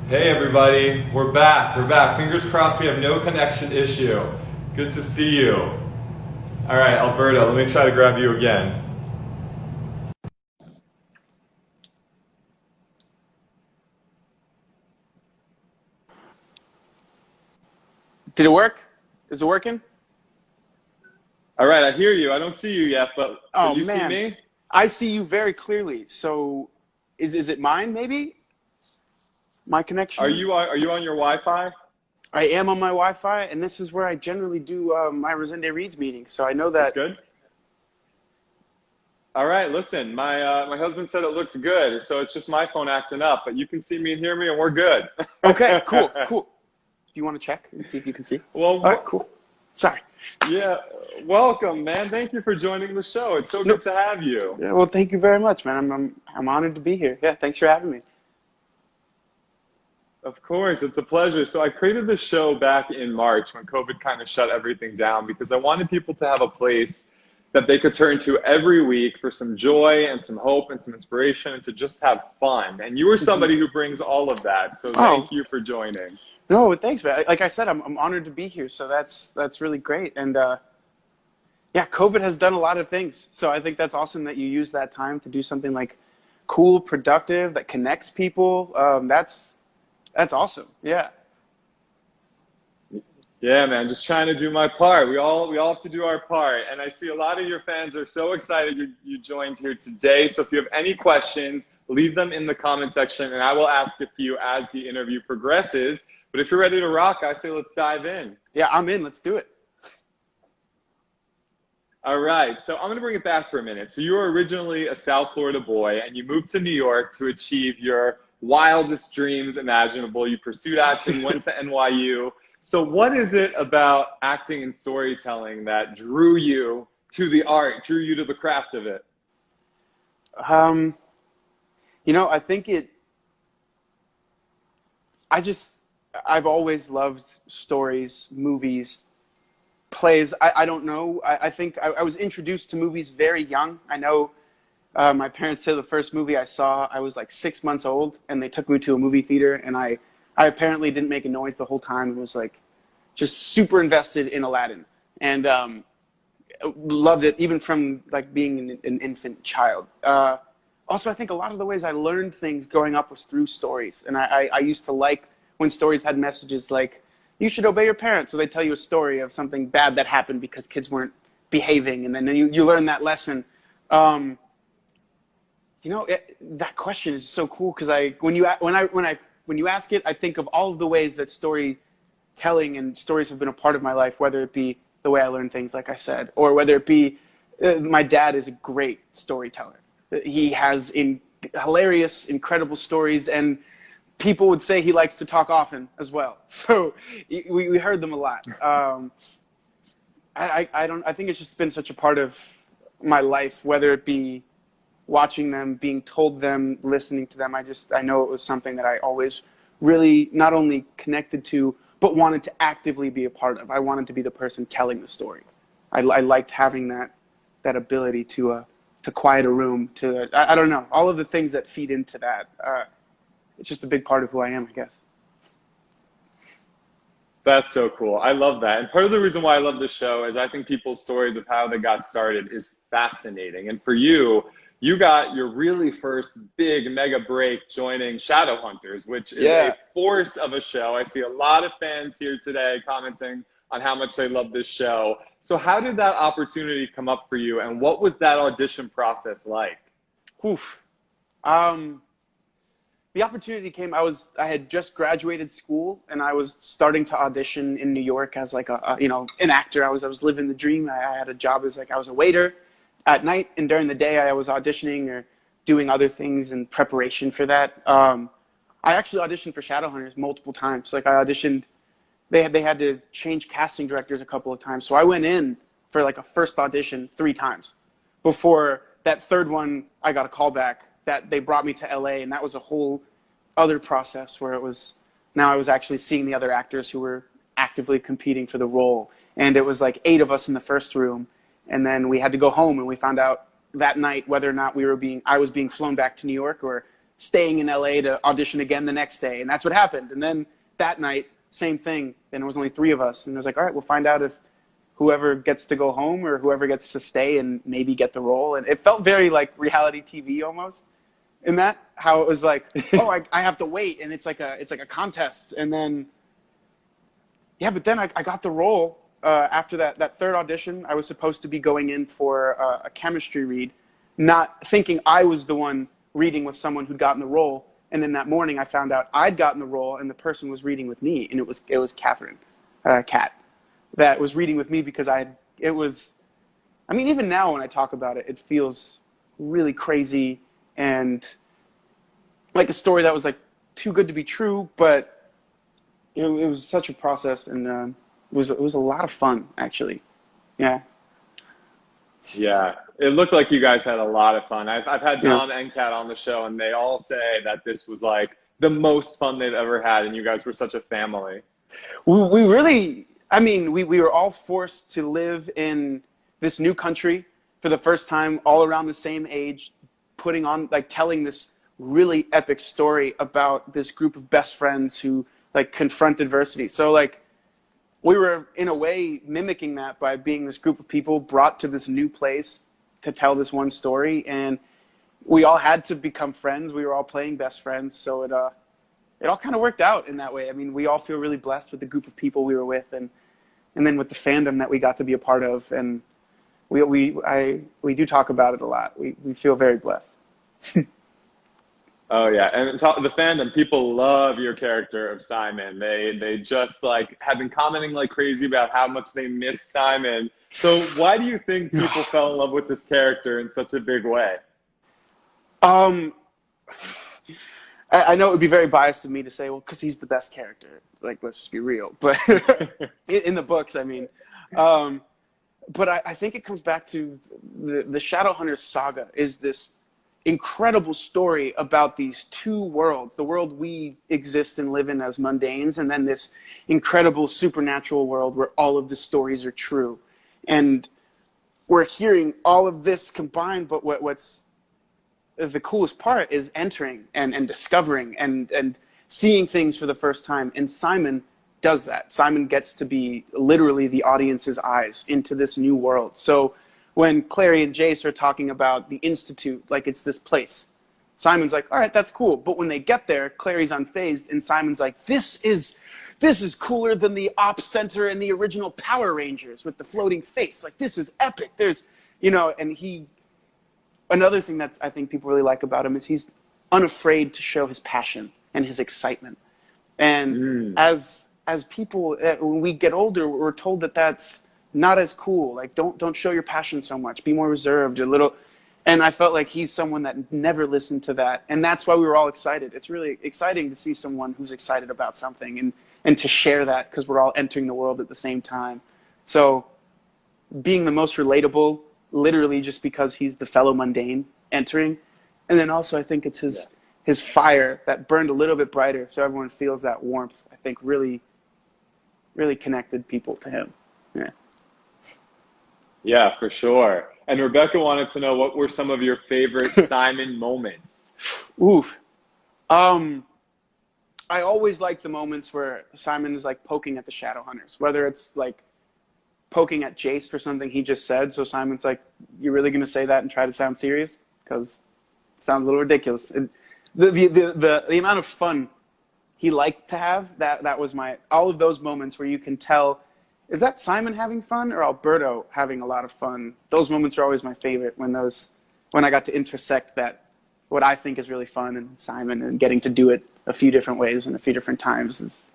Hey everybody, we're back. Fingers crossed we have no connection issue. Good to see you. All right, Alberto, let me try to grab you again. Did it work? Is it working? All right, I hear you. I don't see you yet, but Oh you man, see me? I see you very clearly. So, is it mine? Maybe my connection. Are you on your Wi-Fi? I am on my Wi-Fi, and this is where I generally do my Rosende Reads meetings. So I know That's that. good. All right, listen, my husband said it looks good, so it's just my phone acting up, but you can see me and hear me, and we're good. Okay, cool. Do you want to check and see if you can see? Well, All right, cool. Sorry. yeah, welcome, man. Thank you for joining the show. It's so good to have you. Yeah, well, thank you very much, man. I'm honored to be here. Yeah, thanks for having me. Of course, it's a pleasure. So I created this show back in March when COVID kind of shut everything down because I wanted people to have a place that they could turn to every week for some joy and some hope and some inspiration and to just have fun. And you are somebody who brings all of that. So thank you for joining. No, thanks, man. Like I said, I'm honored to be here. So that's really great. And yeah, COVID has done a lot of things. So I think that's awesome that you use that time to do something like cool, productive, that connects people. That's awesome. Yeah. Yeah, man, just trying to do my part. We all have to do our part. And I see a lot of your fans are so excited you joined here today. So if you have any questions, leave them in the comment section and I will ask a few as the interview progresses. But if you're ready to rock, I say let's dive in. Yeah, I'm in. Let's do it. All right, so I'm going to bring it back for a minute. So you were originally a South Florida boy and you moved to New York to achieve your wildest dreams imaginable. You pursued acting, went to NYU. So what is it about acting and storytelling that drew you to the art, drew you to the craft of it? I think I've always loved stories, movies, plays. I don't know. I think I was introduced to movies very young. I know my parents said the first movie I saw, I was like 6 months old, and they took me to a movie theater, and I apparently didn't make a noise the whole time. It was like just super invested in Aladdin, and loved it even from like being an infant child. Also, I think a lot of the ways I learned things growing up was through stories, and I used to like when stories had messages like, you should obey your parents. So they tell you a story of something bad that happened because kids weren't behaving. And then you learn that lesson. That question is so cool because when you ask it, I think of all of the ways that storytelling and stories have been a part of my life, whether it be the way I learn things, like I said, or whether it be my dad is a great storyteller. He has hilarious, incredible stories, and people would say he likes to talk often as well. So we heard them a lot. I think it's just been such a part of my life, whether it be watching them, being told them, listening to them. I know it was something that I always really not only connected to, but wanted to actively be a part of. I wanted to be the person telling the story. I liked having that ability to quiet a room, I don't know, all of the things that feed into that. It's just a big part of who I am, I guess. That's so cool. I love that. And part of the reason why I love this show is I think people's stories of how they got started is fascinating. And for you, you got your really first big mega break joining Shadowhunters, which is a force of a show. I see a lot of fans here today commenting on how much they love this show. So how did that opportunity come up for you? And what was that audition process like? Oof. The opportunity came, I had just graduated school and I was starting to audition in New York as like an actor. I was living the dream. I had a job as I was a waiter at night, and during the day I was auditioning or doing other things in preparation for that. I actually auditioned for Shadowhunters multiple times. Like I auditioned, they had to change casting directors a couple of times. So I went in for like a first audition 3 times. Before that third one, I got a call back that they brought me to LA, and that was a whole other process where now I was actually seeing the other actors who were actively competing for the role. And it was like 8 of us in the first room. And then we had to go home, and we found out that night whether or not I was being flown back to New York, or staying in LA to audition again the next day. And that's what happened. And then that night, same thing. And it was only 3 of us. And it was like, all right, we'll find out if whoever gets to go home or whoever gets to stay and maybe get the role. And it felt very like reality TV almost in that, how it was like, oh, I have to wait. And it's like a contest. And then, yeah, but then I got the role after that 3rd audition. I was supposed to be going in for a chemistry read, not thinking I was the one reading with someone who'd gotten the role. And then that morning I found out I'd gotten the role and the person was reading with me. And it was Catherine, Kat, that was reading with me because even now when I talk about it, it feels really crazy and like a story that was like too good to be true, but it was such a process, and it was a lot of fun, actually. Yeah. Yeah, it looked like you guys had a lot of fun. I've had Don and Kat on the show, and they all say that this was like the most fun they've ever had, and you guys were such a family. We really, we were all forced to live in this new country for the first time, all around the same age, putting on, like, telling this really epic story about this group of best friends who, like, confront adversity. So, like, we were, in a way, mimicking that by being this group of people brought to this new place to tell this one story. And we all had to become friends. We were all playing best friends. So it all kind of worked out in that way. I mean, we all feel really blessed with the group of people we were with, and then with the fandom that we got to be a part of. And we do talk about it a lot. We feel very blessed. Oh yeah, and the fandom, people love your character of Simon. They just like have been commenting like crazy about how much they miss Simon. So why do you think people fell in love with this character in such a big way? I know it would be very biased of me to say, well, because he's the best character. Like, let's just be real. But in the books, I mean. But I think it comes back to the Shadowhunters saga is this incredible story about these 2 worlds, the world we exist and live in as mundanes, and then this incredible supernatural world where all of the stories are true. And we're hearing all of this combined, but what's the coolest part is entering and discovering and seeing things for the first time. And Simon does that. Simon gets to be literally the audience's eyes into this new world. So when Clary and Jace are talking about the Institute, like it's this place, Simon's like, all right, that's cool. But when they get there, Clary's unfazed, and Simon's like, this is cooler than the Ops Center and the original Power Rangers with the floating face. Like, this is epic. There's, and another thing that I think people really like about him is he's unafraid to show his passion and his excitement. And as people, when we get older, we're told that that's not as cool. Like, don't show your passion so much. Be more reserved, a little. And I felt like he's someone that never listened to that. And that's why we were all excited. It's really exciting to see someone who's excited about something and to share that, because we're all entering the world at the same time. So being the most relatable, literally just because he's the fellow mundane entering. And then also I think it's his fire that burned a little bit brighter, so everyone feels that warmth. I think really, really connected people to him. Yeah. Yeah, for sure. And Rebecca wanted to know, what were some of your favorite Simon moments? Ooh. I always like the moments where Simon is like poking at the Shadowhunters, whether it's like poking at Jace for something he just said. So Simon's like, you're really going to say that and try to sound serious? Because it sounds a little ridiculous. And the amount of fun he liked to have, that was all of those moments where you can tell, is that Simon having fun or Alberto having a lot of fun? Those moments are always my favorite, when I got to intersect that, what I think is really fun, and Simon, and getting to do it a few different ways and a few different times is,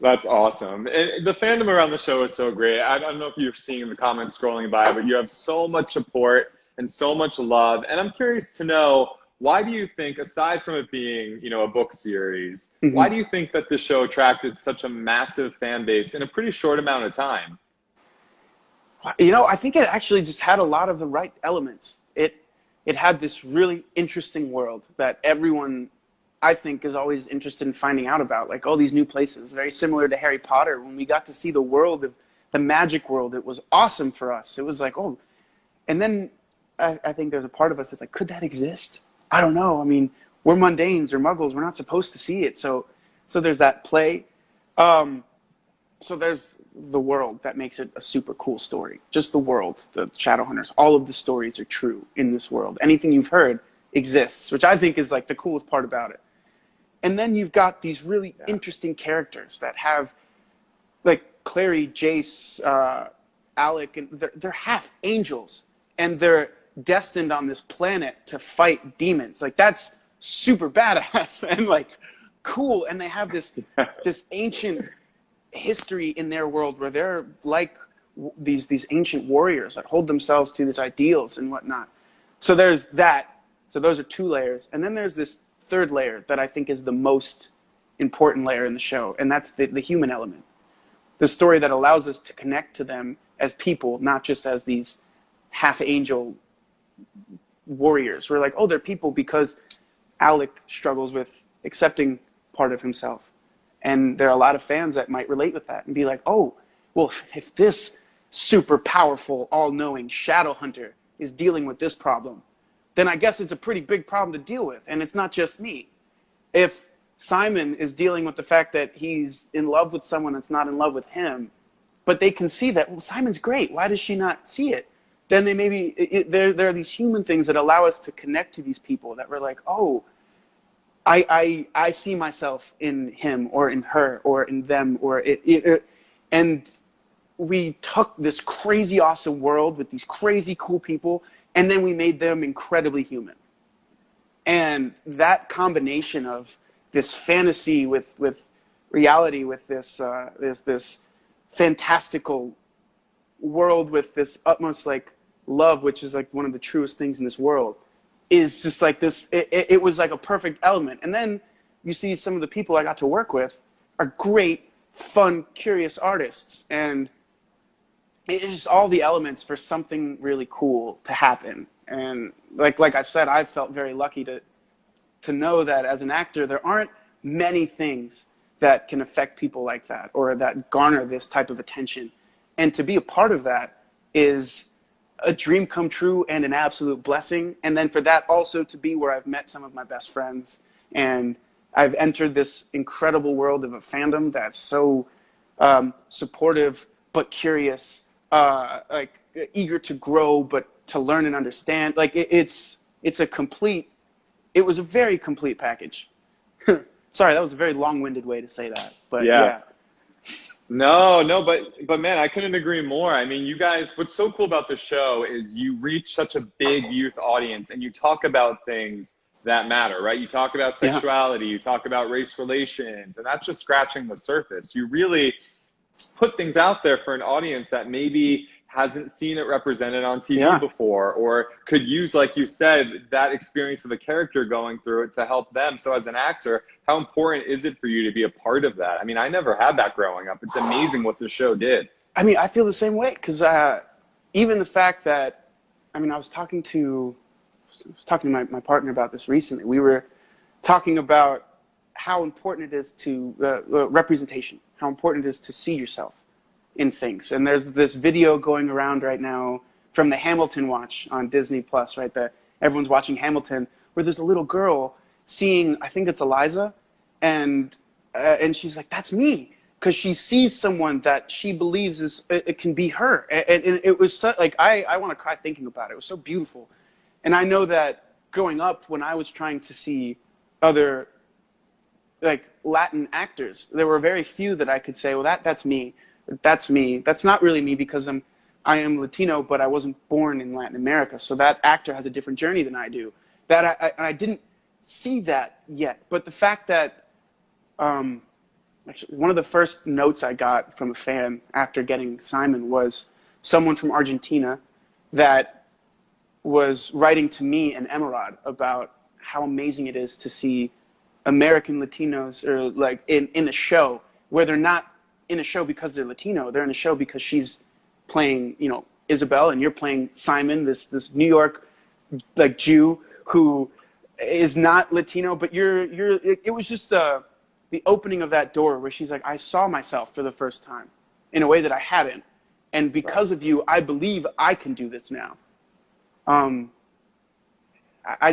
That's awesome. And the fandom around the show is so great. I don't know if you're seeing the comments scrolling by, but you have so much support and so much love. And I'm curious to know, why do you think, aside from it being, a book series, why do you think that the show attracted such a massive fan base in a pretty short amount of time? I think it actually just had a lot of the right elements. It had this really interesting world that everyone, I think, is always interested in finding out about. Like, all these new places, very similar to Harry Potter. When we got to see the world of the magic world, it was awesome for us. It was like, oh, and then I think there's a part of us that's like, could that exist? I don't know. I mean, we're mundanes or muggles. We're not supposed to see it. So there's that play. So there's the world that makes it a super cool story. Just the world, the Shadowhunters. All of the stories are true in this world. Anything you've heard exists, which I think is like the coolest part about it. And then you've got these really interesting characters that have, like Clary, Jace, Alec, and they're half angels, and they're destined on this planet to fight demons. Like, that's super badass and like cool. And they have this ancient history in their world where they're like these ancient warriors that hold themselves to these ideals and whatnot. So there's that. So those are 2 layers. And then there's this 3rd layer that I think is the most important layer in the show, and that's the human element. The story that allows us to connect to them as people, not just as these half-angel warriors. We're like, oh, they're people because Alec struggles with accepting part of himself. And there are a lot of fans that might relate with that and be like, oh, well, if this super powerful, all-knowing shadow hunter is dealing with this problem, then I guess it's a pretty big problem to deal with. And it's not just me. If Simon is dealing with the fact that he's in love with someone that's not in love with him, but they can see that, well, Simon's great. Why does she not see it? Then they maybe, there are these human things that allow us to connect to these people that we're like, oh, I see myself in him or in her or in them or and we took this crazy awesome world with these crazy cool people and then we made them incredibly human. And that combination of this fantasy with reality, with this fantastical world with this utmost like love, which is like one of the truest things in this world, is just like this. It was like a perfect element. And then you see some of the people I got to work with are great, fun, curious artists, and it's just all the elements for something really cool to happen. And like I said, I felt very lucky to know that as an actor, there aren't many things that can affect people like that or that garner this type of attention. And to be a part of that is a dream come true and an absolute blessing. And then for that also to be where I've met some of my best friends and I've entered this incredible world of a fandom that's so supportive but curious, like eager to grow but to learn and understand. Like it was a very complete package. Sorry, that was a very long-winded way to say that, but yeah. No, but man, I couldn't agree more. I mean, you guys, what's so cool about the show is you reach such a big youth audience and you talk about things that matter, right? You talk about sexuality, you talk about race relations, and that's just scratching the surface. You really put things out there for an audience that maybe hasn't seen it represented on TV before, or could use, like you said, that experience of a character going through it to help them. So as an actor, how important is it for you to be a part of that? I mean, I never had that growing up. It's amazing what the show did. I mean, I feel the same way because even the fact that, I mean, I was talking to my partner about this recently. We were talking about how important it is to representation, how important it is to see yourself in things. And there's this video going around right now from the Hamilton Watch on Disney Plus, right? That everyone's watching Hamilton, where there's a little girl seeing, I think it's Eliza, and she's like, that's me, because she sees someone that she believes it can be her. And it was so, like, I want to cry thinking about it. It was so beautiful. And I know that growing up, when I was trying to see other like Latin actors, there were very few that I could say, well, that's me. That's me. That's not really me because I am Latino, but I wasn't born in Latin America. So that actor has a different journey than I do. That I didn't see that yet. But the fact that actually one of the first notes I got from a fan after getting Simon was someone from Argentina that was writing to me and Emerald about how amazing it is to see American Latinos or like in a show where they're not in a show because they're Latino. They're in a show because she's playing, you know, Isabel, and you're playing Simon, this New York like Jew who is not Latino, but it was just the opening of that door where she's like, I saw myself for the first time in a way that I hadn't. And because of you, I believe I can do this now. I'd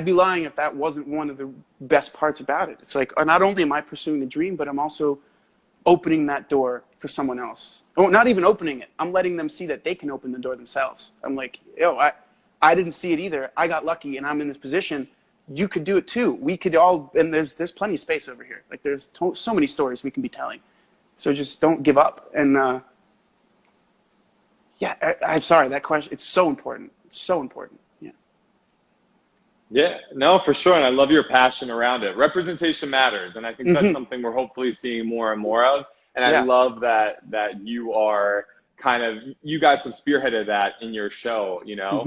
be lying if that wasn't one of the best parts about it. It's like, not only am I pursuing a dream, but I'm also opening that door for someone else. Oh, not even opening it. I'm letting them see that they can open the door themselves. I'm like, I didn't see it either. I got lucky and I'm in this position. You could do it too. We could all, and there's plenty of space over here. Like there's so many stories we can be telling. So just don't give up. And I'm sorry, that question, it's so important. It's so important. Yeah. Yeah, no, for sure. And I love your passion around it. Representation matters. And I think that's something we're hopefully seeing more and more of. And I love that you are you guys have spearheaded that in your show, you know.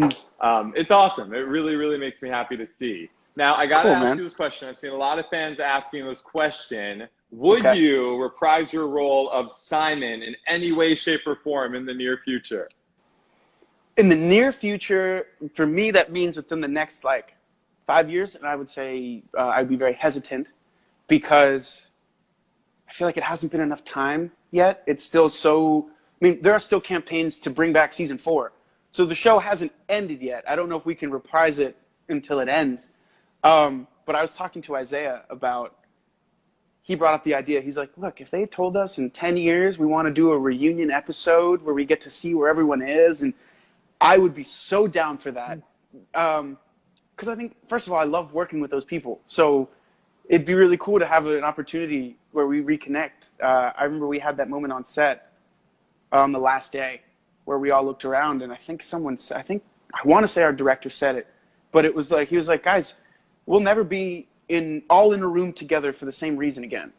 It's awesome. It really, really makes me happy to see. Now, I got to ask you this question. I've seen a lot of fans asking this question. Would you reprise your role of Simon in any way, shape, or form in the near future? In the near future, for me, that means within the next, 5 years. And I would say I'd be very hesitant because I feel like it hasn't been enough time yet. It's still there are still campaigns to bring back season 4. So the show hasn't ended yet. I don't know if we can reprise it until it ends. But I was talking to Isaiah he brought up the idea. He's like, look, if they told us in 10 years we want to do a reunion episode where we get to see where everyone is, and I would be so down for that. Because I think, first of all, I love working with those people. So it'd be really cool to have an opportunity where we reconnect. I remember we had that moment on set on the last day where we all looked around, and I want to say our director said it, but it was like, he was like, guys, we'll never be all in a room together for the same reason again.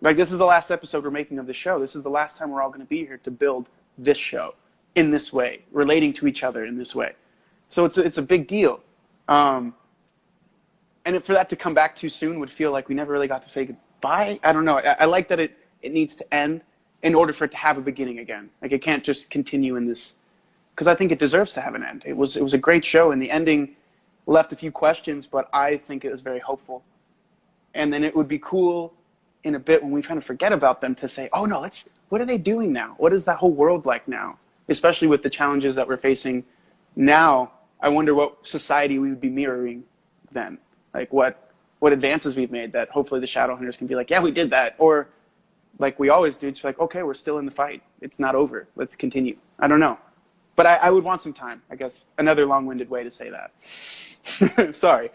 Like, this is the last episode we're making of the show. This is the last time we're all going to be here to build this show in this way, relating to each other in this way. So it's a big deal. And for that to come back too soon would feel like we never really got to say goodbye. I don't know. I like that it needs to end in order for it to have a beginning again. Like, it can't just continue in this, because I think it deserves to have an end. It was a great show, and the ending left a few questions, but I think it was very hopeful. And then it would be cool in a bit when we kind of forget about them to say, oh no, what are they doing now? What is that whole world like now? Especially with the challenges that we're facing now. I wonder what society we would be mirroring then. Like what advances we've made that hopefully the Shadowhunters can be like, yeah, we did that. Or like we always do, it's like, okay, we're still in the fight. It's not over. Let's continue. I don't know. But I would want some time, I guess. Another long-winded way to say that. Sorry.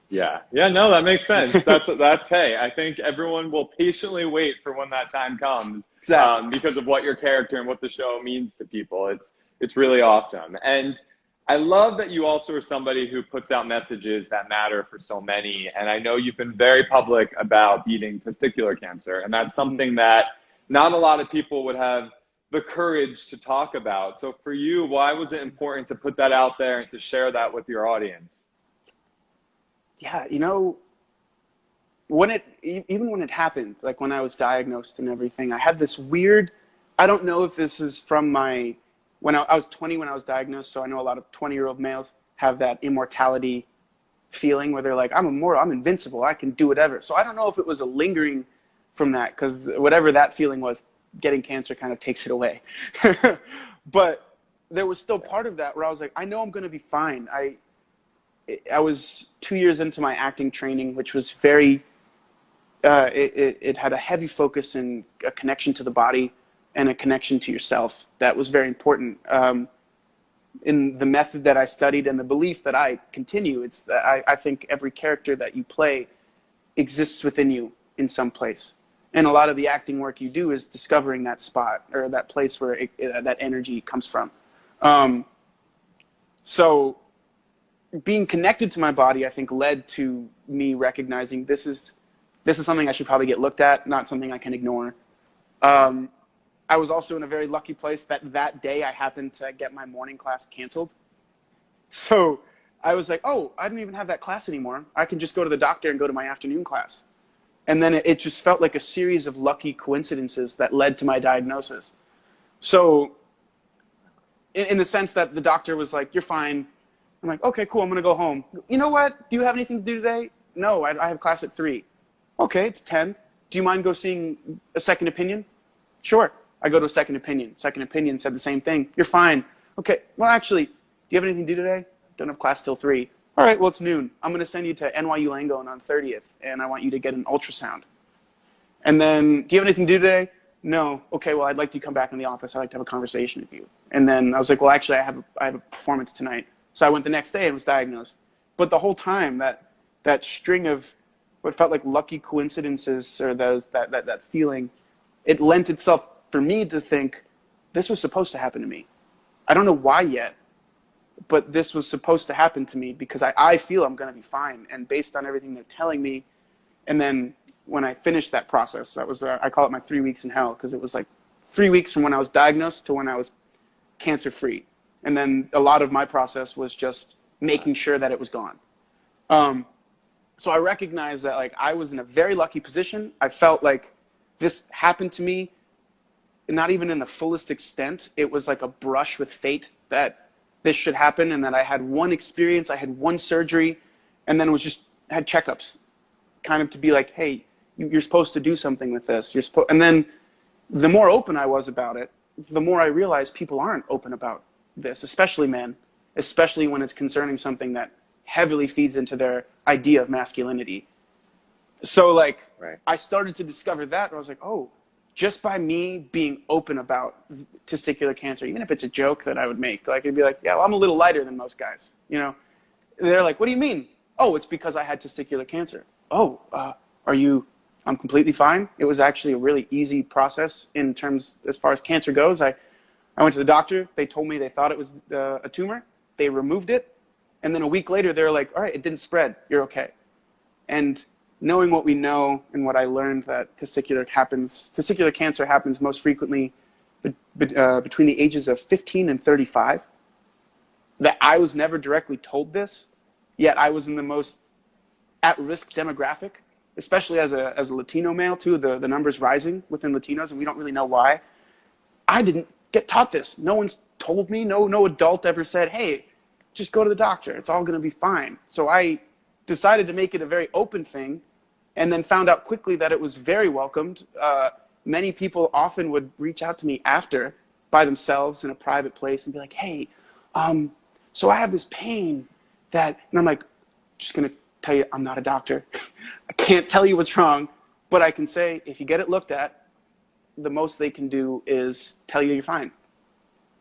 Yeah, no, that makes sense. That's hey, I think everyone will patiently wait for when that time comes. Exactly. Because of what your character and what the show means to people. It's really awesome. And I love that you also are somebody who puts out messages that matter for so many. And I know you've been very public about beating testicular cancer. And that's something that not a lot of people would have the courage to talk about. So for you, why was it important to put that out there and to share that with your audience? Yeah, even when it happened, like when I was diagnosed and everything, I had this weird, I don't know if this is from when I was 20 when I was diagnosed, so I know a lot of 20-year-old males have that immortality feeling where they're like, I'm invincible, I can do whatever. So I don't know if it was a lingering from that, because whatever that feeling was, getting cancer kind of takes it away. But there was still part of that where I was like, I know I'm going to be fine. I was 2 years into my acting training, which was very, it had a heavy focus in a connection to the body and a connection to yourself. That was very important. In the method that I studied and the belief that I continue, it's that I think every character that you play exists within you in some place. And a lot of the acting work you do is discovering that spot or that place where that energy comes from. So being connected to my body, I think, led to me recognizing this is something I should probably get looked at, not something I can ignore. I was also in a very lucky place that day I happened to get my morning class canceled. So I was like, oh, I don't even have that class anymore. I can just go to the doctor and go to my afternoon class. And then it just felt like a series of lucky coincidences that led to my diagnosis. So in the sense that the doctor was like, you're fine. I'm like, okay, cool, I'm going to go home. You know what? Do you have anything to do today? No, I have class at 3. Okay, it's 10. Do you mind go seeing a second opinion? Sure. I go to a second opinion. Second opinion said the same thing. You're fine. Okay, well, actually, do you have anything to do today? don't have class till 3. All right, well, it's noon. I'm going to send you to NYU Langone on 30th, and I want you to get an ultrasound. And then, do you have anything to do today? No. Okay, well, I'd like you to come back in the office. I'd like to have a conversation with you. And then I was like, well, actually, I have a performance tonight. So I went the next day and was diagnosed. But the whole time, that string of what felt like lucky coincidences, or that feeling, it lent itself for me to think, this was supposed to happen to me. I don't know why yet, but this was supposed to happen to me because I feel I'm going to be fine. And based on everything they're telling me, and then when I finished that process, that was, I call it my 3 weeks in hell, because it was like 3 weeks from when I was diagnosed to when I was cancer-free. And then a lot of my process was just making sure that it was gone. So I recognized that, like, I was in a very lucky position. I felt like this happened to me, not even in the fullest extent. It was like a brush with fate that this should happen, and that I had one experience, I had one surgery, and then had checkups, kind of to be like, hey, you're supposed to do something with this. And then the more open I was about it, the more I realized people aren't open about this, especially men, especially when it's concerning something that heavily feeds into their idea of masculinity. So, like, right. I started to discover that, and I was like, oh, just by me being open about testicular cancer, even if it's a joke that I would make, like, it'd be like, yeah, well, I'm a little lighter than most guys, you know? They're like, what do you mean? Oh, it's because I had testicular cancer. Oh, I'm completely fine. It was actually a really easy process in terms, as far as cancer goes. I went to the doctor. They told me they thought it was a tumor. They removed it. And then a week later, they're like, all right, it didn't spread. You're okay. And knowing what we know and what I learned, that testicular cancer happens most frequently between the ages of 15 and 35, that I was never directly told this, yet I was in the most at-risk demographic, especially as a Latino male too. The number's rising within Latinos, and we don't really know why. I didn't get taught this. No one's told me. No adult ever said, hey, just go to the doctor. It's all going to be fine. So I decided to make it a very open thing, and then found out quickly that it was very welcomed. Many people often would reach out to me after, by themselves in a private place, and be like, hey, so I have this pain and I'm like, just going to tell you, I'm not a doctor. I can't tell you what's wrong, but I can say, if you get it looked at, the most they can do is tell you you're fine.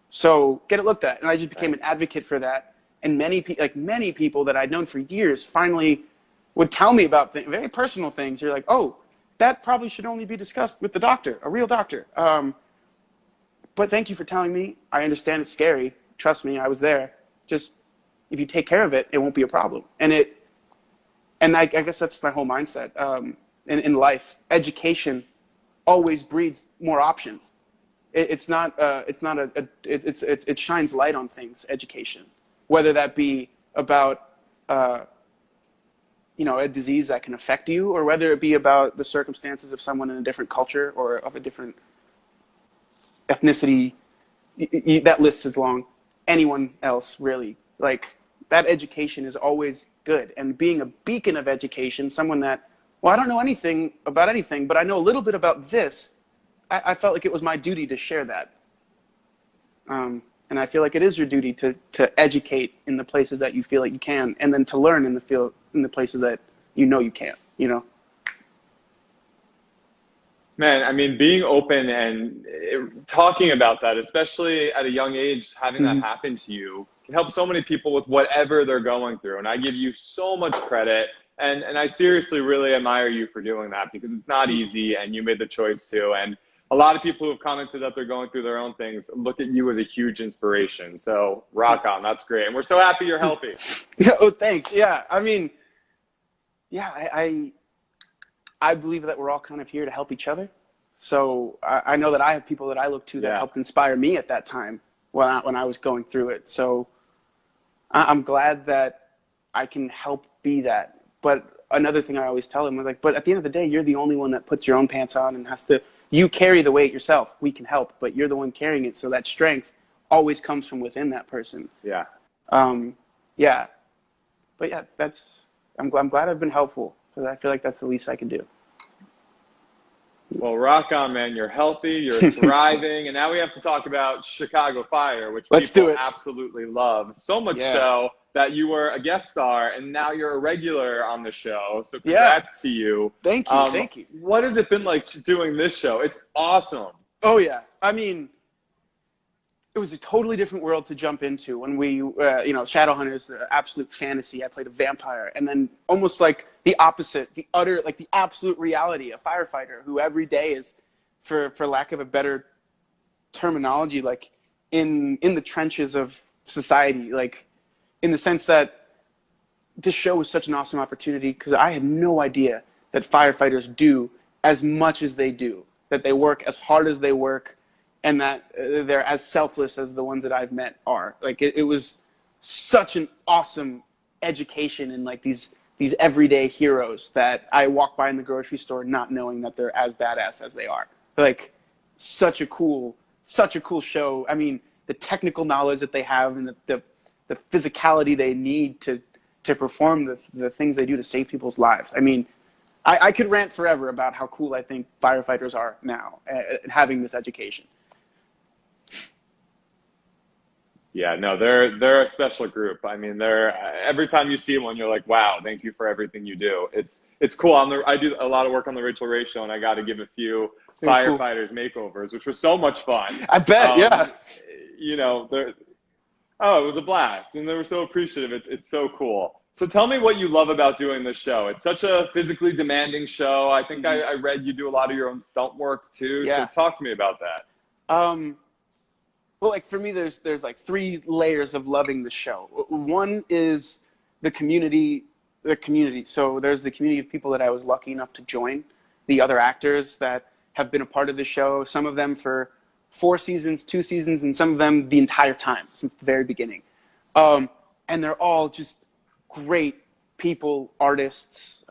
So get it looked at. And I just became an advocate for that. And many people that I'd known for years finally would tell me about very personal things. You're like, oh, that probably should only be discussed with the doctor, a real doctor. But thank you for telling me. I understand it's scary. Trust me, I was there. Just, if you take care of it, it won't be a problem. And I guess that's my whole mindset. In life, education always breeds more options. It shines light on things, education. Whether that be about a disease that can affect you, or whether it be about the circumstances of someone in a different culture or of a different ethnicity, that list is long. Anyone else, really. Like, that education is always good. And being a beacon of education, someone that, well, I don't know anything about anything, but I know a little bit about this, I felt like it was my duty to share that. And I feel like it is your duty to educate in the places that you feel like you can, and then to learn in the places that you know you can't, you know? Man, I mean, being open and talking about that, especially at a young age, having that happen to you, can help so many people with whatever they're going through. And I give you so much credit. And I seriously really admire you for doing that, because it's not easy, and you made the choice to. And a lot of people who have commented that they're going through their own things look at you as a huge inspiration. So rock on. That's great. And we're so happy you're healthy. Yeah, oh, thanks. Yeah. I mean, yeah, I believe that we're all kind of here to help each other. So I know that I have people that I look to that helped inspire me at that time when I was going through it. So I'm glad that I can help be that. But another thing I always tell them is, like, but at the end of the day, you're the only one that puts your own pants on and has to, you carry the weight yourself. We can help, but you're the one carrying it. So that strength always comes from within that person. Yeah. Yeah. But yeah, I'm glad I've been helpful, because I feel like that's the least I can do. Well, rock on, man. You're healthy, you're thriving, and now we have to talk about Chicago Fire, which Let's people do it. absolutely love. So much so that you were a guest star and now you're a regular on the show. So Yeah. congrats to you. Thank you. Thank you. What has it been like doing this show? It's awesome. Oh, yeah. I mean, it was a totally different world to jump into when we, Shadowhunters, the absolute fantasy. I played a vampire. And then almost like the opposite, the absolute reality, a firefighter who every day is, for lack of a better terminology, like in the trenches of society, like in the sense that this show was such an awesome opportunity because I had no idea that firefighters do as much as they do, that they work as hard as they work, and that they're as selfless as the ones that I've met are. Like it was such an awesome education in like these everyday heroes that I walk by in the grocery store not knowing that they're as badass as they are. Like such a cool show. I mean, the technical knowledge that they have and the physicality they need to perform the things they do to save people's lives. I mean, I could rant forever about how cool I think firefighters are now, having this education. Yeah, no, they're a special group. I mean, they're every time you see one, you're like, wow, thank you for everything you do. It's cool. I do a lot of work on the Rachel Ray Show, and I got to give a few firefighters makeovers, which was so much fun. I bet, yeah. You know, it was a blast, and they were so appreciative. It's so cool. So tell me what you love about doing this show. It's such a physically demanding show. I think I read you do a lot of your own stunt work too. Yeah. So talk to me about that. Well, like for me, there's like 3 layers of loving the show. One is the community. So there's the community of people that I was lucky enough to join, the other actors that have been a part of the show, some of them for 4 seasons, 2 seasons, and some of them the entire time since the very beginning. And they're all just great people, artists.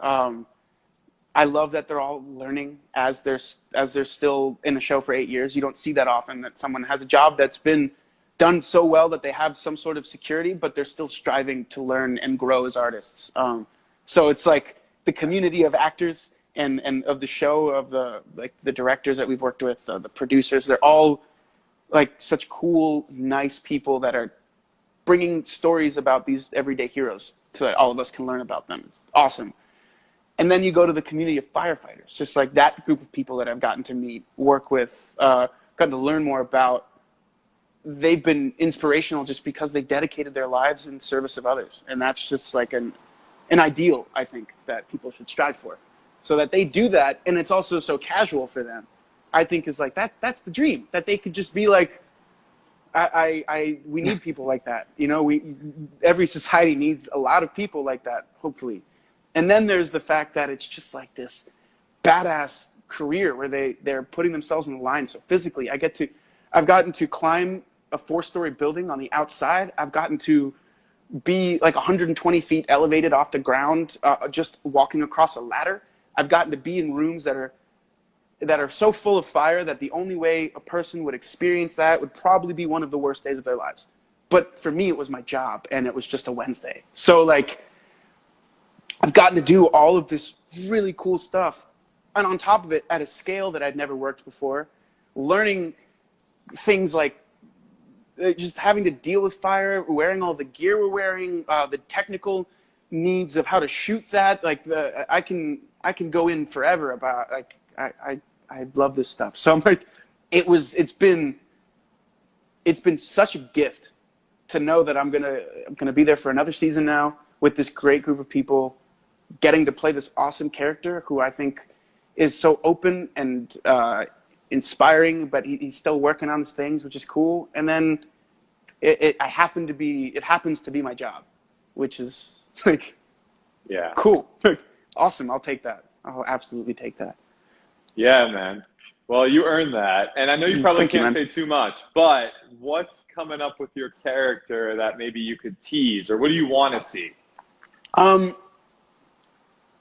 I love that they're all learning as they're still in a show for 8 years. You don't see that often, that someone has a job that's been done so well that they have some sort of security, but they're still striving to learn and grow as artists. So it's like the community of actors and of the show, of the directors that we've worked with, the producers, they're all like such cool, nice people that are bringing stories about these everyday heroes so that all of us can learn about them. It's awesome. And then you go to the community of firefighters, just like that group of people that I've gotten to meet, work with, gotten to learn more about. They've been inspirational just because they dedicated their lives in service of others. And that's just like an ideal, I think, that people should strive for. So that they do that, and it's also so casual for them, I think is like, that's the dream, that they could just be like, we need people like that. You know, every society needs a lot of people like that, hopefully. And then there's the fact that it's just like this badass career where they're putting themselves on the line. So physically, I've gotten to climb a 4-story building on the outside. I've gotten to be like 120 feet elevated off the ground, just walking across a ladder. I've gotten to be in rooms that are so full of fire that the only way a person would experience that would probably be one of the worst days of their lives. But for me, it was my job, and it was just a Wednesday. So like, I've gotten to do all of this really cool stuff. And on top of it, at a scale that I'd never worked before, learning things like just having to deal with fire, wearing all the gear we're wearing, the technical needs of how to shoot that. Like I can go in forever about, like, I love this stuff. So I'm like, it's been such a gift to know that I'm gonna be there for another season now with this great group of people, getting to play this awesome character who I think is so open and inspiring, but he's still working on his things, which is cool. And then it happens to be my job, which is like, yeah, cool, awesome. I'll take that. I'll absolutely take that. Yeah, man. Well, you earned that. And I know you probably can't say too much, but what's coming up with your character that maybe you could tease, or what do you want to see?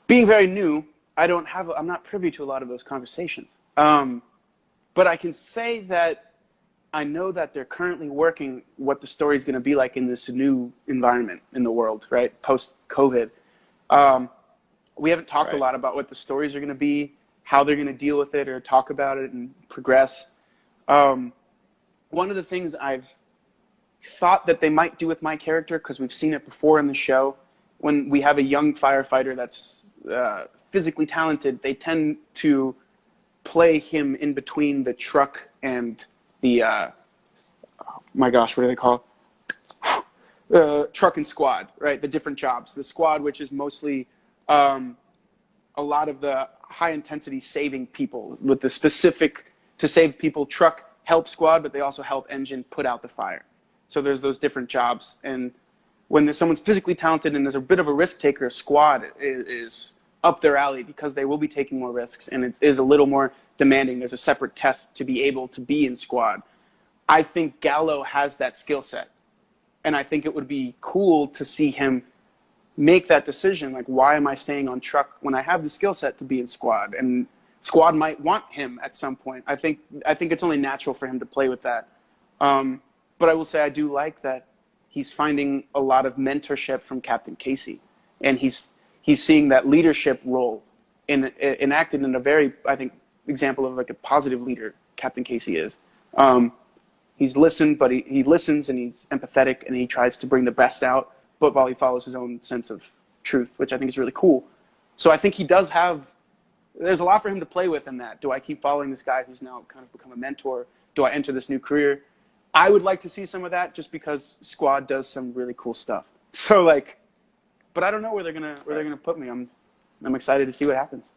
Being very new, I'm not privy to a lot of those conversations. But I can say that I know that they're currently working what the story is going to be like in this new environment in the world, right? Post-COVID. We haven't talked a lot about what the stories are going to be, how they're going to deal with it or talk about it and progress. One of the things I've thought that they might do with my character, because we've seen it before in the show, when we have a young firefighter that's physically talented, they tend to play him in between the truck and the, oh my gosh, what do they call it? Truck and squad, right? The different jobs. The squad, which is mostly a lot of the high intensity saving people with the specific to save people. Truck help squad, but they also help engine put out the fire. So there's those different jobs. And when someone's physically talented and is a bit of a risk taker, a squad is up their alley, because they will be taking more risks and it is a little more demanding. There's a separate test to be able to be in squad. I think Gallo has that skill set. And I think it would be cool to see him make that decision. Like, why am I staying on truck when I have the skill set to be in squad? And squad might want him at some point. I think it's only natural for him to play with that. But I will say I do like that he's finding a lot of mentorship from Captain Casey. And he's seeing that leadership role enacted in a very, I think, example of like a positive leader Captain Casey is. He's listened, but he listens and he's empathetic and he tries to bring the best out, but while he follows his own sense of truth, which I think is really cool. So I think he does have, there's a lot for him to play with in that. Do I keep following this guy who's now kind of become a mentor? Do I enter this new career? I would like to see some of that, just because Squad does some really cool stuff. So like, but I don't know where they're gonna put me. I'm excited to see what happens.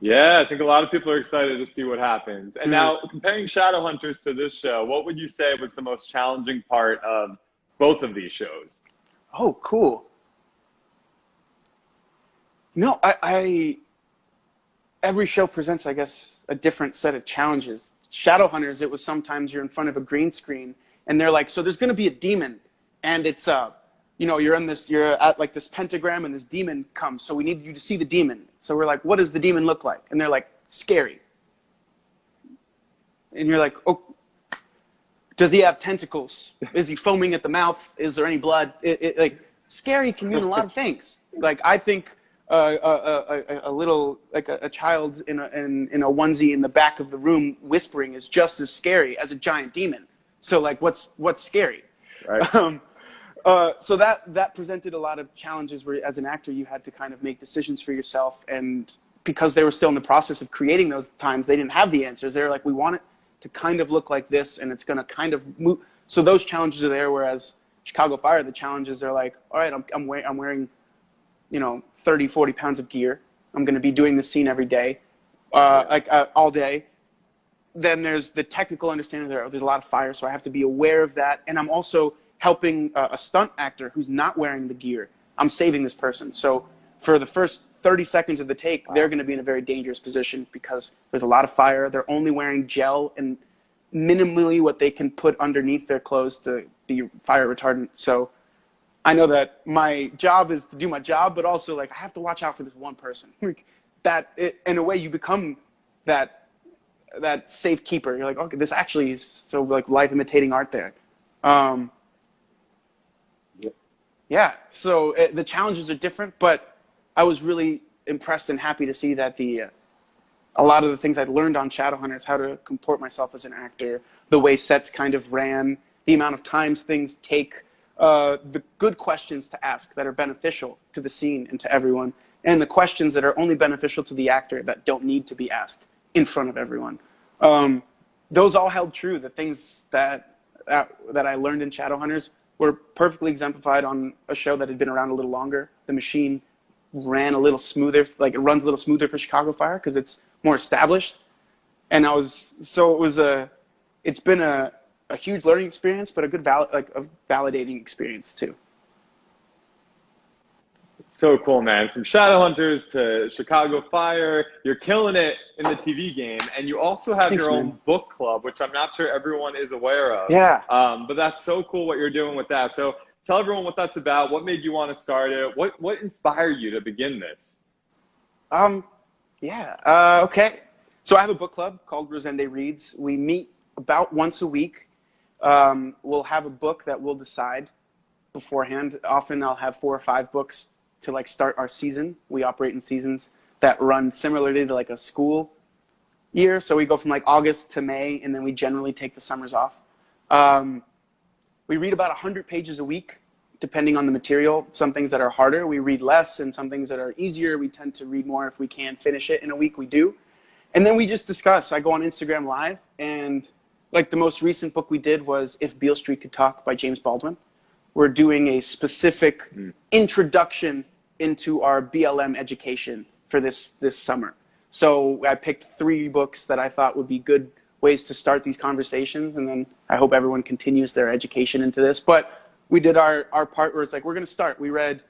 Yeah, I think a lot of people are excited to see what happens. And now, comparing Shadowhunters to this show, what would you say was the most challenging part of both of these shows? Oh, cool. No, I every show presents, I guess, a different set of challenges. Shadowhunters, it was sometimes you're in front of a green screen and they're like, so there's going to be a demon, and it's you're at like this pentagram and this demon comes, so we need you to see the demon. So we're like, what does the demon look like? And they're like, scary. And you're like, oh, does he have tentacles? Is he foaming at the mouth? Is there any blood? Like, scary can mean a lot of things. Like, I think a little, like a child in a onesie in the back of the room whispering is just as scary as a giant demon. So like, what's scary? Right. So that presented a lot of challenges where, as an actor, you had to kind of make decisions for yourself. And because they were still in the process of creating those times, they didn't have the answers. They were like, we want it to kind of look like this, and it's going to kind of move. So those challenges are there. Whereas Chicago Fire, the challenges are like, all right, I'm wearing, 30, 40 pounds of gear. I'm going to be doing this scene every day, all day. Then there's the technical understanding. There's a lot of fire, so I have to be aware of that. And I'm also helping a stunt actor who's not wearing the gear. I'm saving this person. So for the first 30 seconds of the take, they're going to be in a very dangerous position because there's a lot of fire. They're only wearing gel and minimally what they can put underneath their clothes to be fire retardant. So I know that my job is to do my job, but also like I have to watch out for this one person. In a way, you become that safe keeper. You're like, okay, this actually is so like life imitating art there. Yeah, so the challenges are different, but I was really impressed and happy to see that a lot of the things I'd learned on Shadowhunters, how to comport myself as an actor, the way sets kind of ran, the amount of times things take, the good questions to ask that are beneficial to the scene and to everyone, and the questions that are only beneficial to the actor that don't need to be asked in front of everyone. Those all held true. The things that I learned in Shadowhunters were perfectly exemplified on a show that had been around a little longer. The machine ran a little smoother, like it runs a little smoother for Chicago Fire because it's more established. And it's been a huge learning experience, but a good validating experience too. So cool, man. From Shadowhunters to Chicago Fire, you're killing it in the TV game. And you also have your own book club, which I'm not sure everyone is aware of. Yeah. But that's so cool what you're doing with that. So tell everyone what that's about. What made you want to start it? What inspired you to begin this? Okay. So I have a book club called Rosende Reads. We meet about once a week. We'll have a book that we'll decide beforehand. Often I'll have 4 or 5 books to like start our season. We operate in seasons that run similarly to like a school year. So we go from like August to May, and then we generally take the summers off. we read about 100 pages a week, depending on the material. Some things that are harder, we read less, and some things that are easier, we tend to read more. If we can finish it in a week, we do. And then we just discuss. I go on Instagram Live, and like the most recent book we did was If Beale Street Could Talk by James Baldwin. We're doing a specific introduction into our BLM education for this summer. So I picked 3 books that I thought would be good ways to start these conversations, and then I hope everyone continues their education into this. But we did our part where it's like, we're going to start. We read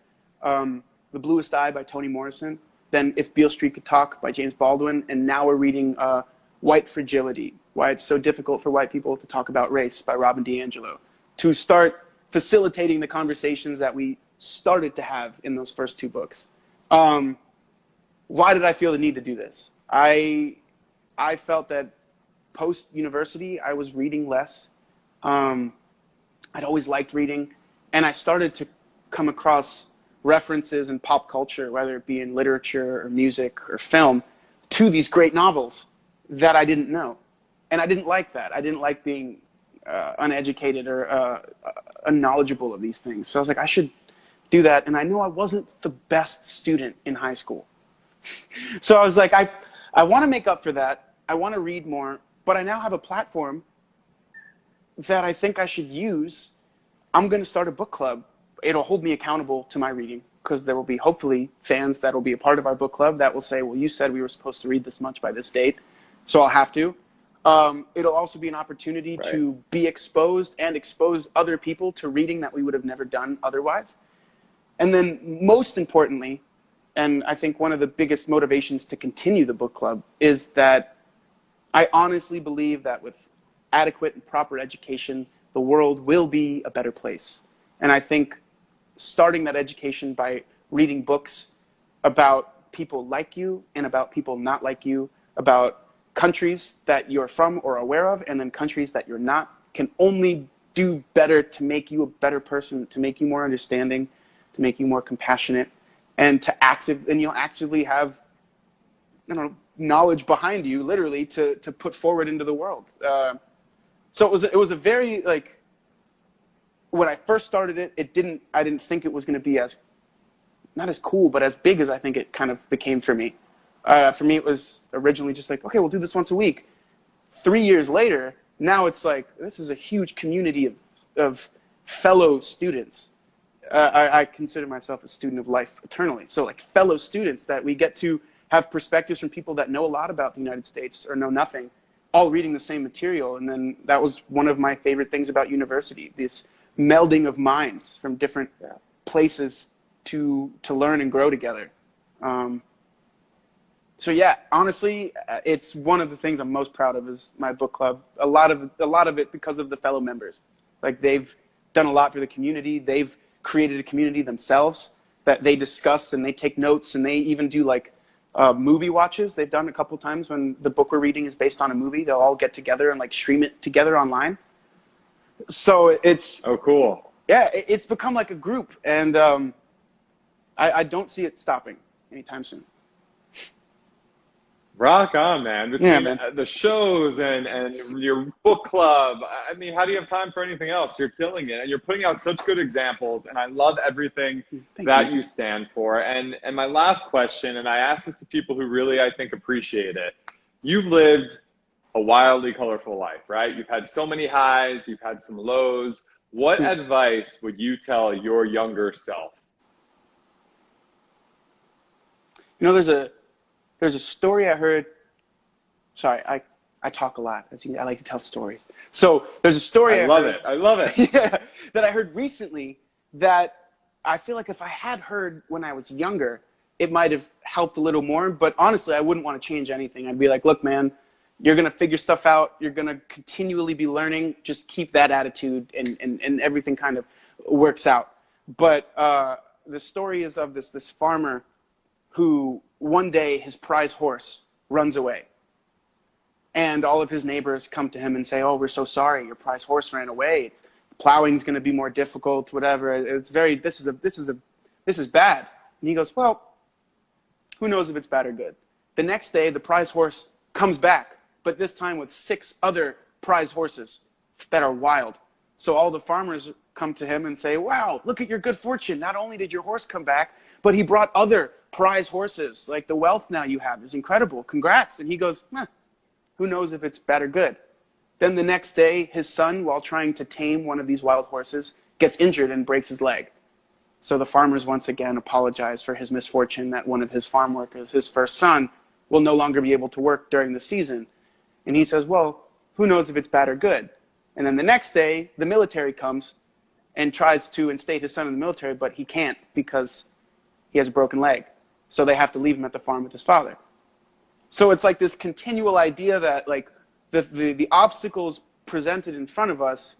The Bluest Eye by Toni Morrison, then If Beale Street Could Talk by James Baldwin, and now we're reading White Fragility, Why It's So Difficult for White People to Talk About Race by Robin DiAngelo, to start facilitating the conversations that we started to have in those first 2 books. Why did I feel the need to do this? I felt that post-university, I was reading less. I'd always liked reading, and I started to come across references in pop culture, whether it be in literature or music or film, to these great novels that I didn't know. And I didn't like that. I didn't like being uneducated or unknowledgeable of these things. So I was like, I should do that. And I know I wasn't the best student in high school. So I was like, I want to make up for that. I want to read more, but I now have a platform that I think I should use. I'm going to start a book club. It'll hold me accountable to my reading, because there will be hopefully fans that will be a part of our book club that will say, well, you said we were supposed to read this much by this date, so I'll have to. It'll also be an opportunity to be exposed and expose other people to reading that we would have never done otherwise. And then most importantly, and I think one of the biggest motivations to continue the book club, is that I honestly believe that with adequate and proper education, the world will be a better place. And I think starting that education by reading books about people like you and about people not like you, about countries that you're from or aware of, and then countries that you're not, can only do better to make you a better person, to make you more understanding, to make you more compassionate, and you'll actually have, knowledge behind you, literally, to put forward into the world. So it was a very, like, when I first started it, I didn't think it was going to be not as cool, but as big as I think it kind of became for me. For me, it was originally just like, okay, we'll do this once a week. 3 years later, now it's like, this is a huge community of fellow students. I consider myself a student of life eternally. So like fellow students that we get to have perspectives from people that know a lot about the United States or know nothing, all reading the same material. And then that was one of my favorite things about university, this melding of minds from different places to learn and grow together. So yeah, honestly, it's one of the things I'm most proud of is my book club. A lot of it because of the fellow members. Like, they've done a lot for the community. They've created a community themselves that they discuss, and they take notes, and they even do like movie watches. They've done a couple times when the book we're reading is based on a movie. They'll all get together and like stream it together online. So it's cool. Yeah, it's become like a group, and I don't see it stopping anytime soon. Rock on, man. Between man. The shows and your book club, I mean, how do you have time for anything else? You're killing it, and you're putting out such good examples, and I love everything that you stand for. And my last question, and I ask this to people who really, I think, appreciate it. You've lived a wildly colorful life, right? You've had so many highs, you've had some lows. What advice would you tell your younger self? There's a story I heard. Sorry, I talk a lot. I like to tell stories. So there's a story I love it. Yeah, that I heard recently that I feel like if I had heard when I was younger, it might have helped a little more. But honestly, I wouldn't want to change anything. I'd be like, look, man, you're going to figure stuff out. You're going to continually be learning. Just keep that attitude, and everything kind of works out. But the story is of this farmer who one day his prize horse runs away. And all of his neighbors come to him and say, oh, we're so sorry, your prize horse ran away. Plowing's going to be more difficult, whatever. This is bad. And he goes, well, who knows if it's bad or good. The next day, the prize horse comes back, but this time with 6 other prize horses that are wild. So all the farmers come to him and say, wow, look at your good fortune. Not only did your horse come back, but he brought other prize horses. Like, the wealth now you have is incredible. Congrats. And he goes, who knows if it's bad or good. Then the next day, his son, while trying to tame one of these wild horses, gets injured and breaks his leg. So the farmers once again apologize for his misfortune that one of his farm workers, his first son, will no longer be able to work during the season. And he says, well, who knows if it's bad or good. And then the next day, the military comes and tries to instate his son in the military, but he can't because he has a broken leg. So they have to leave him at the farm with his father. So it's like this continual idea that, like, the obstacles presented in front of us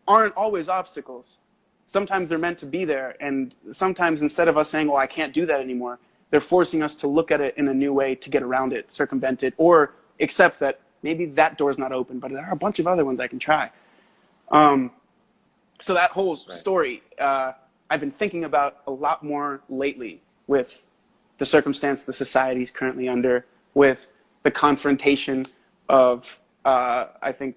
aren't always obstacles. Sometimes they're meant to be there, and sometimes instead of us saying, well, I can't do that anymore, they're forcing us to look at it in a new way to get around it, circumvent it, or accept that maybe that door's not open, but there are a bunch of other ones I can try. So that whole story, I've been thinking about a lot more lately with the circumstance the society is currently under, with the confrontation of, I think,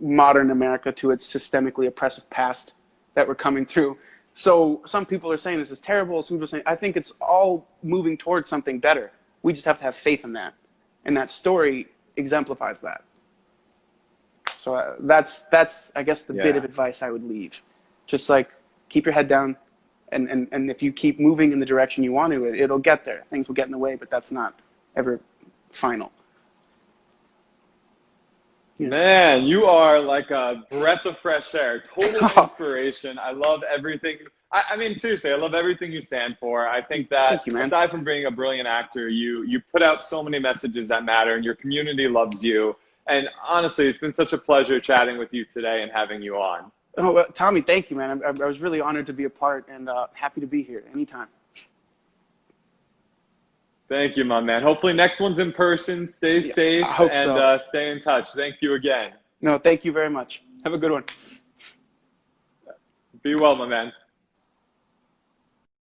modern America to its systemically oppressive past that we're coming through. So some people are saying this is terrible. Some people are saying, I think it's all moving towards something better. We just have to have faith in that. And that story exemplifies that. So that's I guess, the bit of advice I would leave. Just like, keep your head down. And if you keep moving in the direction you want to, it'll get there. Things will get in the way, but that's not ever final. Man, you are like a breath of fresh air. Total inspiration. I love everything. I mean, seriously, I love everything you stand for. I think that aside from being a brilliant actor, you put out so many messages that matter, and your community loves you. And honestly, it's been such a pleasure chatting with you today and having you on. Oh, well, Tommy, thank you, man. I was really honored to be a part, and happy to be here anytime. Thank you, my man. Hopefully next one's in person. Stay safe and stay in touch. Thank you again. No, thank you very much. Have a good one. Be well, my man.